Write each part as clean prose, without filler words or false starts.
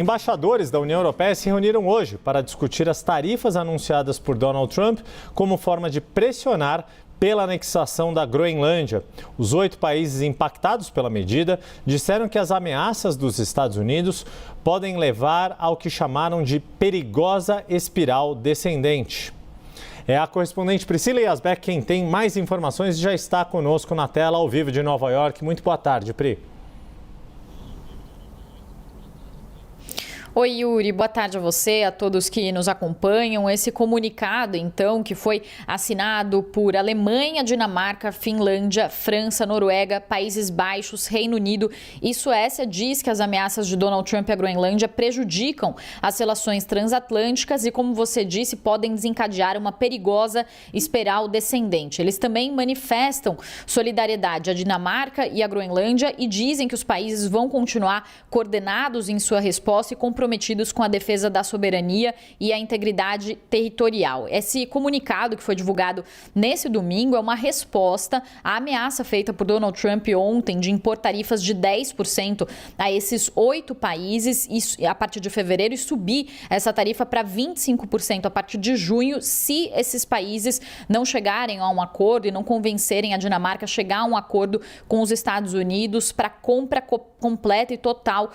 Embaixadores da União Europeia se reuniram hoje para discutir as tarifas anunciadas por Donald Trump como forma de pressionar pela anexação da Groenlândia. Os 8 países impactados pela medida disseram que as ameaças dos Estados Unidos podem levar ao que chamaram de perigosa espiral descendente. É a correspondente Priscila Yasbeck quem tem mais informações e já está conosco na tela ao vivo de Nova York. Muito boa tarde, Pri. Oi, Yuri. Boa tarde a você, a todos que nos acompanham. Esse comunicado, então, que foi assinado por Alemanha, Dinamarca, Finlândia, França, Noruega, Países Baixos, Reino Unido e Suécia, diz que as ameaças de Donald Trump à Groenlândia prejudicam as relações transatlânticas e, como você disse, podem desencadear uma perigosa espiral descendente. Eles também manifestam solidariedade à Dinamarca e à Groenlândia e dizem que os países vão continuar coordenados em sua resposta e comprometidos com a defesa da soberania e a integridade territorial. Esse comunicado que foi divulgado nesse domingo é uma resposta à ameaça feita por Donald Trump ontem de impor tarifas de 10% a esses 8 países a partir de fevereiro e subir essa tarifa para 25% a partir de junho, se esses países não chegarem a um acordo e não convencerem a Dinamarca a chegar a um acordo com os Estados Unidos para compra completa e total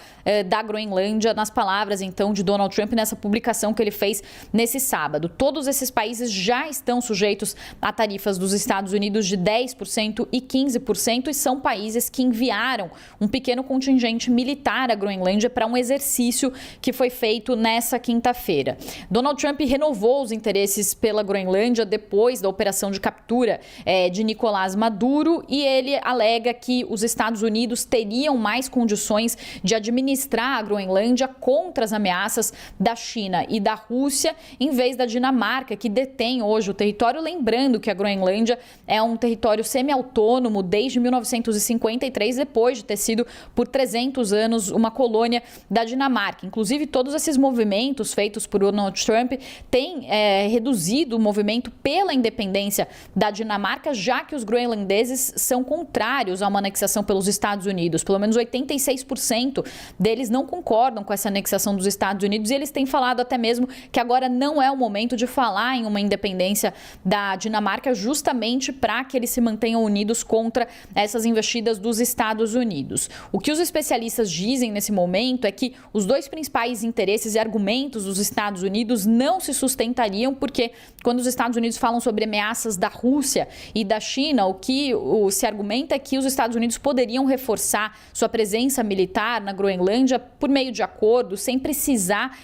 da Groenlândia, nas palavras então de Donald Trump nessa publicação que ele fez nesse sábado. Todos esses países já estão sujeitos a tarifas dos Estados Unidos de 10% e 15% e são países que enviaram um pequeno contingente militar à Groenlândia para um exercício que foi feito nessa quinta-feira. Donald Trump renovou os interesses pela Groenlândia depois da operação de captura de Nicolás Maduro e ele alega que os Estados Unidos teriam mais condições de administrar a Groenlândia contra as ameaças da China e da Rússia, em vez da Dinamarca, que detém hoje o território. Lembrando que a Groenlândia é um território semi-autônomo desde 1953, depois de ter sido por 300 anos uma colônia da Dinamarca. Inclusive, todos esses movimentos feitos por Donald Trump têm reduzido o movimento pela independência da Dinamarca, já que os groenlandeses são contrários a uma anexação pelos Estados Unidos. Pelo menos 86% deles não concordam com essa anexação dos Estados Unidos e eles têm falado até mesmo que agora não é o momento de falar em uma independência da Dinamarca, justamente para que eles se mantenham unidos contra essas investidas dos Estados Unidos. O que os especialistas dizem nesse momento é que os dois principais interesses e argumentos dos Estados Unidos não se sustentariam, porque quando os Estados Unidos falam sobre ameaças da Rússia e da China, o que se argumenta é que os Estados Unidos poderiam reforçar sua presença militar na Groenlândia por meio de acordo, sem precisar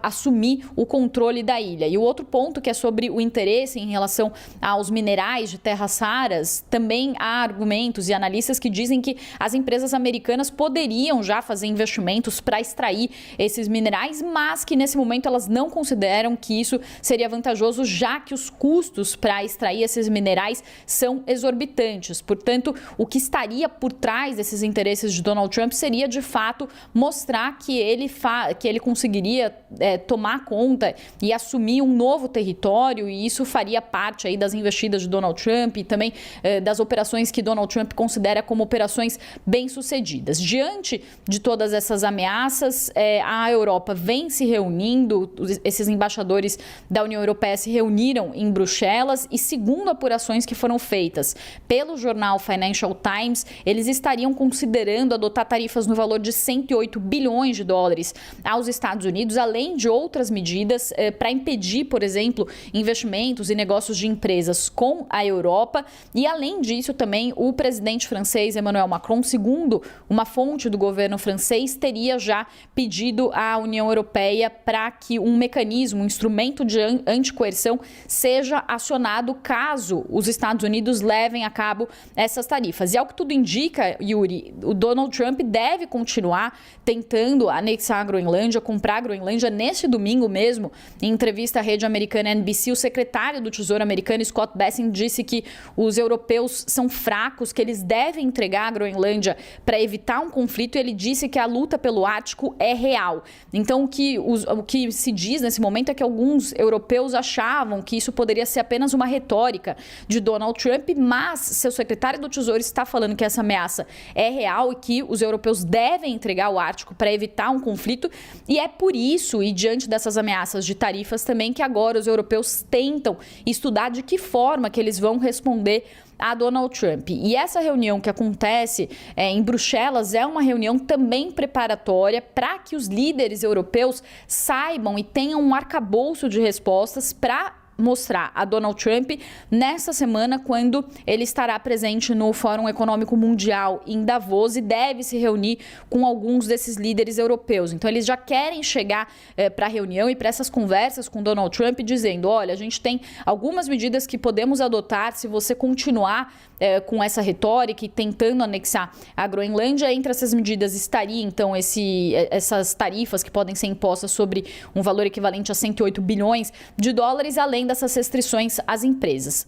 assumir o controle da ilha. E o outro ponto, que é sobre o interesse em relação aos minerais de terras raras, também há argumentos e analistas que dizem que as empresas americanas poderiam já fazer investimentos para extrair esses minerais, mas que nesse momento elas não consideram que isso seria vantajoso, já que os custos para extrair esses minerais são exorbitantes. Portanto, o que estaria por trás desses interesses de Donald Trump seria, de fato, mostrar que ele conseguiria tomar conta e assumir um novo território, e isso faria parte aí das investidas de Donald Trump e também das operações que Donald Trump considera como operações bem-sucedidas. Diante de todas essas ameaças, a Europa vem se reunindo, esses embaixadores da União Europeia se reuniram em Bruxelas e, segundo apurações que foram feitas pelo jornal Financial Times, eles estariam considerando adotar tarifas no valor de 108 bilhões de dólares aos Estados Unidos, além de outras medidas para impedir, por exemplo, investimentos e negócios de empresas com a Europa. E, além disso, também o presidente francês Emmanuel Macron, segundo uma fonte do governo francês, teria já pedido à União Europeia para que um mecanismo, um instrumento de anticoerção seja acionado caso os Estados Unidos levem a cabo essas tarifas. E ao que tudo indica, Yuri, o Donald Trump deve continuar tentando anexar a Groenlândia, comprar a Groenlândia. Neste domingo mesmo, em entrevista à rede americana NBC, o secretário do Tesouro americano, Scott Bessent, disse que os europeus são fracos, que eles devem entregar a Groenlândia para evitar um conflito, e ele disse que a luta pelo Ártico é real. Então, o que se diz nesse momento é que alguns europeus achavam que isso poderia ser apenas uma retórica de Donald Trump, mas seu secretário do Tesouro está falando que essa ameaça é real e que os europeus devem entregar o Ártico para evitar um conflito, e é por isso, e diante dessas ameaças de tarifas também, que agora os europeus tentam estudar de que forma que eles vão responder a Donald Trump. E essa reunião que acontece em Bruxelas é uma reunião também preparatória para que os líderes europeus saibam e tenham um arcabouço de respostas para mostrar a Donald Trump nessa semana, quando ele estará presente no Fórum Econômico Mundial em Davos e deve se reunir com alguns desses líderes europeus. Então, eles já querem chegar para a reunião e para essas conversas com Donald Trump dizendo, olha, a gente tem algumas medidas que podemos adotar se você continuar com essa retórica e tentando anexar a Groenlândia. Entre essas medidas estaria, então, essas tarifas que podem ser impostas sobre um valor equivalente a 108 bilhões de dólares, além dessas restrições às empresas.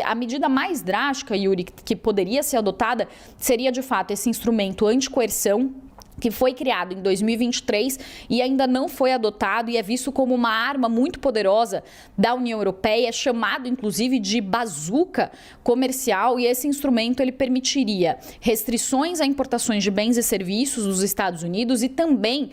A medida mais drástica, Yuri, que poderia ser adotada seria, de fato, esse instrumento anticoerção, que foi criado em 2023 e ainda não foi adotado e é visto como uma arma muito poderosa da União Europeia, é chamado inclusive de bazuca comercial, e esse instrumento ele permitiria restrições a importações de bens e serviços dos Estados Unidos e também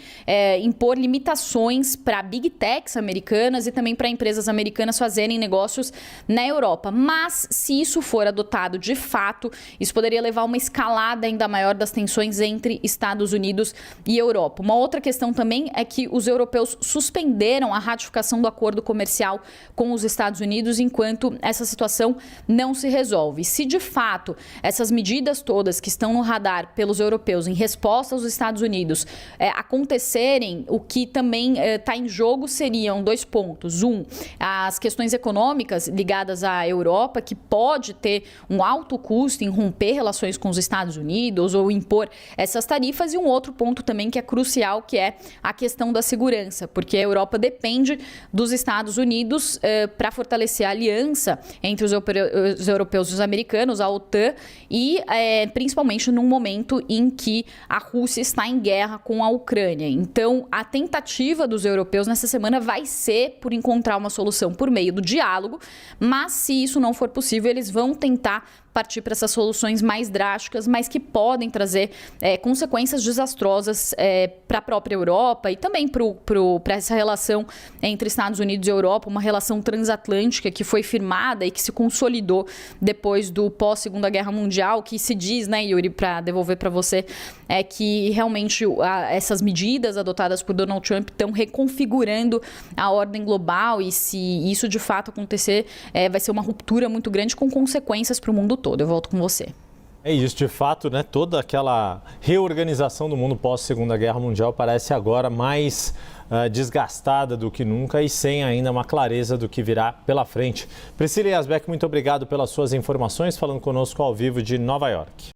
impor limitações para big techs americanas e também para empresas americanas fazerem negócios na Europa. Mas se isso for adotado de fato, isso poderia levar a uma escalada ainda maior das tensões entre Estados Unidos e Europa. Uma outra questão também é que os europeus suspenderam a ratificação do acordo comercial com os Estados Unidos enquanto essa situação não se resolve. Se de fato essas medidas todas que estão no radar pelos europeus em resposta aos Estados Unidos acontecerem, o que também está em jogo seriam 2 pontos. As questões econômicas ligadas à Europa, que pode ter um alto custo em romper relações com os Estados Unidos ou impor essas tarifas, e um outro ponto também que é crucial, que é a questão da segurança, porque a Europa depende dos Estados Unidos para fortalecer a aliança entre os europeus e os americanos, a OTAN, e principalmente num momento em que a Rússia está em guerra com a Ucrânia. Então, a tentativa dos europeus nessa semana vai ser por encontrar uma solução por meio do diálogo, mas se isso não for possível, eles vão tentar partir para essas soluções mais drásticas, mas que podem trazer consequências desastrosas para a própria Europa e também para essa relação entre Estados Unidos e Europa, uma relação transatlântica que foi firmada e que se consolidou depois do pós-Segunda Guerra Mundial, que se diz, né, Yuri, para devolver para você, é que realmente essas medidas adotadas por Donald Trump estão reconfigurando a ordem global, e se isso de fato acontecer, vai ser uma ruptura muito grande com consequências para o mundo todo. Eu volto com você. É isso, de fato, né? Toda aquela reorganização do mundo pós-Segunda Guerra Mundial parece agora mais desgastada do que nunca e sem ainda uma clareza do que virá pela frente. Priscila Yazbek, muito obrigado pelas suas informações, falando conosco ao vivo de Nova York.